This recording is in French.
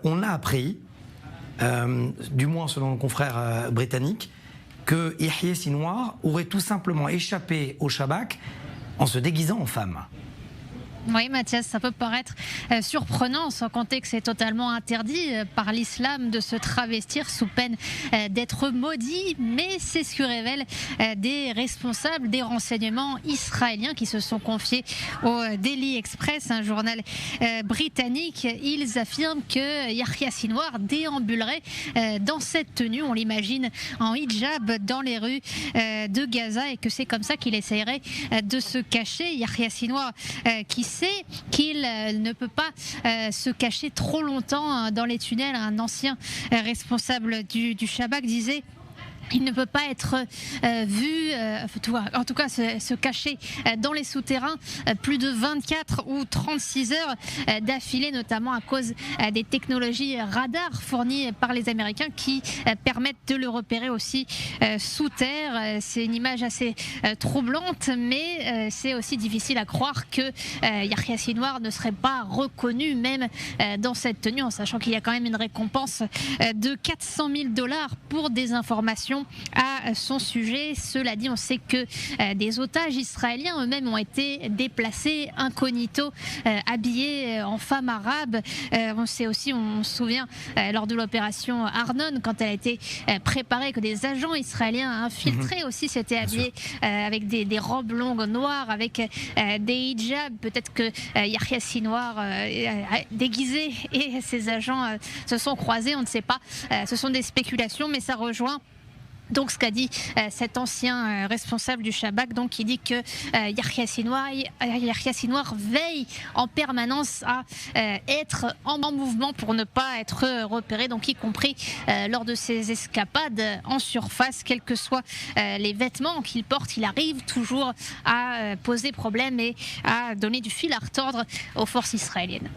on a appris, du moins selon nos confrères britanniques, que Yahya Sinwar aurait tout simplement échappé au Shabak en se déguisant en femme. Oui, Mathias, ça peut paraître surprenant, sans compter que c'est totalement interdit par l'islam de se travestir sous peine d'être maudit, mais c'est ce que révèlent des responsables des renseignements israéliens qui se sont confiés au Daily Express, un journal britannique. Ils affirment que Yahya Sinwar déambulerait dans cette tenue, on l'imagine en hijab dans les rues de Gaza, et que c'est comme ça qu'il essayerait de se cacher. Yahya Sinwar qui sait qu'il ne peut pas se cacher trop longtemps dans les tunnels. Un ancien responsable du Shabak disait: il ne peut pas être vu, en tout cas se cacher dans les souterrains plus de 24 ou 36 heures d'affilée, notamment à cause des technologies radar fournies par les Américains qui permettent de le repérer aussi sous terre. C'est une image assez troublante, mais c'est aussi difficile à croire que Yahya Sinwar ne serait pas reconnu même dans cette tenue, en sachant qu'il y a quand même une récompense de 400 000 $ pour des informations à son sujet. Cela dit, on sait que des otages israéliens eux-mêmes ont été déplacés incognito, habillés en femmes arabes. On sait aussi, on se souvient lors de l'opération Arnon, quand elle a été préparée, que des agents israéliens infiltrés aussi s'étaient habillés avec des robes longues noires, avec des hijabs. Peut-être que Yahya Sinwar déguisé et ses agents se sont croisés, on ne sait pas. Ce sont des spéculations, mais ça rejoint donc ce qu'a dit cet ancien responsable du Shabak, donc qui dit que Yahya Sinwar veille en permanence à être en mouvement pour ne pas être repéré, donc y compris lors de ses escapades en surface. Quels que soient les vêtements qu'il porte, il arrive toujours à poser problème et à donner du fil à retordre aux forces israéliennes.